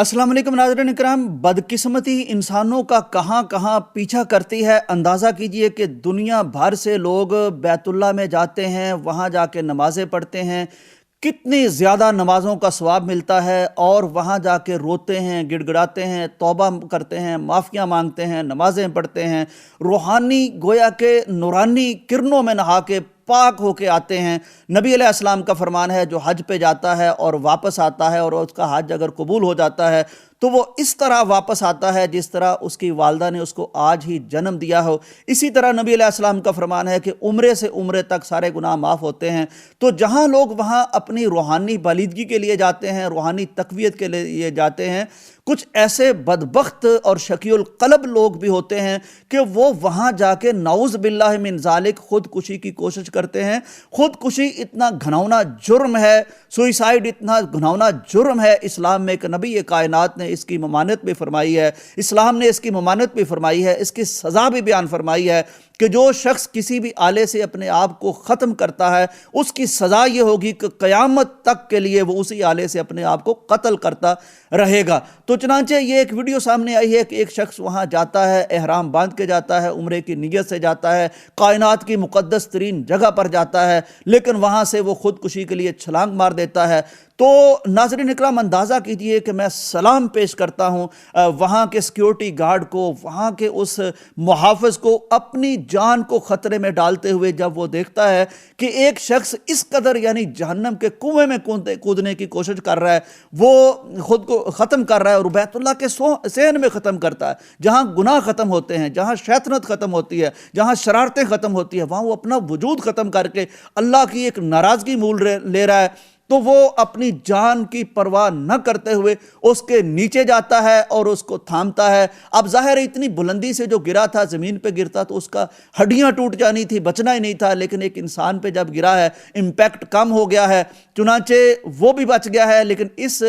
अस्सलाम वालेकुम नाज़रीन इकराम। बदकिस्मती इंसानों का कहाँ कहाँ पीछा करती है। अंदाज़ा कीजिए कि दुनिया भर से लोग बैतुल्लाह में जाते हैं, वहाँ जाके नमाज़ें पढ़ते हैं, कितनी ज़्यादा नमाज़ों का सवाब मिलता है, और वहाँ जाके रोते हैं, गिड़गिड़ाते हैं, तौबा करते हैं, माफ़ियाँ मांगते हैं, नमाज़ें पढ़ते हैं, रूहानी गोया के नूरानी किरणों में नहा के पाक होके आते हैं। नबी अलैहिस्सलाम का फरमान है, जो हज पे जाता है और वापस आता है और उसका हज अगर कबूल हो जाता है तो वो इस तरह वापस आता है जिस तरह उसकी वालदा ने उसको आज ही जन्म दिया हो। इसी तरह नबी अलैहिस्सलाम का फरमान है कि उम्रे से उम्रे तक सारे गुनाह माफ़ होते हैं। तो जहाँ लोग वहाँ अपनी रूहानी बालिदगी के लिए जाते हैं, रूहानी तक़वियत के लिए जाते हैं, कुछ ऐसे बदबख्त और शकीउल क़ल्ब लोग भी होते हैं कि वो वहाँ जाके नाउज़ बिल्लाहि मिन ज़ालिक खुदकुशी की कोशिश करते हैं। खुदकुशी इतना घिनौना जुर्म है, सुइसाइड इतना घिनौना जुर्म है। इस्लाम में एक नबी कायनात ने इसकी ममानत भी फरमाई है, इस्लाम ने इसकी ममानत भी फरमाई है, इसकी सज़ा भी बयान फरमाई है कि जो शख्स किसी भी आले से अपने आप को ख़त्म करता है उसकी सज़ा ये होगी कि क़यामत तक के लिए वो उसी आले से अपने आप को कत्ल करता रहेगा। तो चनांचे ये एक वीडियो सामने आई है कि एक शख्स वहाँ जाता है, एहराम बांध के जाता है, उम्रे की नीयत से जाता है, कायनात की मुक़द्दस तरीन जगह पर जाता है, लेकिन वहाँ से वो खुदकुशी के लिए छलांग मार देता है। तो नाज़रीन इकराम, अंदाज़ा कीजिए कि मैं सलाम पेश करता हूँ वहाँ के सिक्योरिटी गार्ड को, वहाँ के उस मुहाफ़िज़ को, अपनी जान को ख़तरे में डालते हुए, जब वो देखता है कि एक शख्स इस कदर यानी जहन्नम के कुएं में कूदने की कोशिश कर रहा है, वो ख़ुद को ख़त्म कर रहा है और बैतुल्लाह के सहन में ख़त्म करता है, जहाँ गुनाह ख़त्म होते हैं, जहाँ शैतानत ख़त्म होती है, जहाँ शरारतें ख़त्म होती है, वहाँ वो अपना वजूद ख़त्म करके अल्लाह की एक नाराज़गी मूल ले रहा है। तो वो अपनी जान की परवाह न करते हुए उसके नीचे जाता है और उसको थामता है। अब ज़ाहिर है इतनी बुलंदी से जो गिरा था, ज़मीन पे गिरता तो उसका हड्डियां टूट जानी थी, बचना ही नहीं था, लेकिन एक इंसान पे जब गिरा है इम्पैक्ट कम हो गया है, चुनांचे वो भी बच गया है। लेकिन इस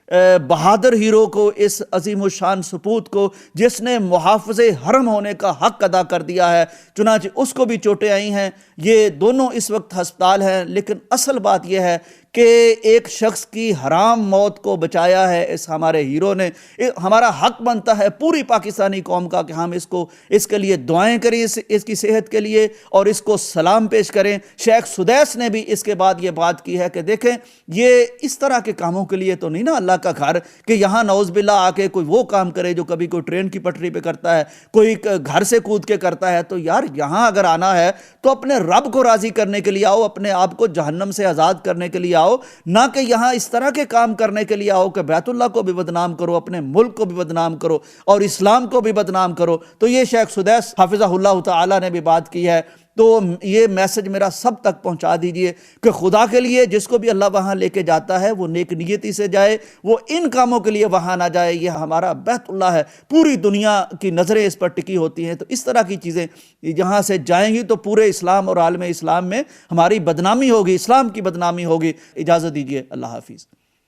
बहादुर हीरो को, इस अजीमुशान सपूत को, जिसने मुहाफ़िज़े हरम होने का हक़ अदा कर दिया है, चुनांचे उसको भी चोटें आई हैं। ये दोनों इस वक्त हस्पताल हैं। लेकिन असल बात यह है कि एक शख्स की हराम मौत को बचाया है इस हमारे हीरो ने। हमारा हक़ बनता है पूरी पाकिस्तानी कौम का कि हम इसके लिए दुआएं करें, इसकी सेहत के लिए, और इसको सलाम पेश करें। शेख सुदैस ने भी इसके बाद ये बात की है कि देखें, ये इस तरह के कामों के लिए तो नहीं ना अल्लाह का घर कि यहाँ नौज़ बिल्लाह आके कोई वो काम करे जो कभी कोई ट्रेन की पटरी पे करता है, कोई घर से कूद के करता है। तो यार, यहाँ अगर आना है तो अपने रब को राज़ी करने के लिए आओ, अपने आप को जहन्नम से आज़ाद करने के लिए आओ, ना कि यहाँ इस तरह के काम करने के लिए आओ कि बैतुल्लाह को भी बदनाम करो, अपने मुल्क को भी बदनाम करो और इस्लाम को भी बदनाम करो। तो ये शेख सुदैस हाफिज़हुल्लाह ताला ने भी बात की है। तो ये मैसेज मेरा सब तक पहुंचा दीजिए कि खुदा के लिए जिसको भी अल्लाह वहाँ लेके जाता है वो नेक नियति से जाए, वो इन कामों के लिए वहाँ ना जाए। ये हमारा बैतुल्लाह है, पूरी दुनिया की नज़रें इस पर टिकी होती हैं। तो इस तरह की चीज़ें जहाँ से जाएंगी तो पूरे इस्लाम और आलम इस्लाम में हमारी बदनामी होगी, इस्लाम की बदनामी होगी। इजाज़त दीजिए, अल्लाह हाफिज़।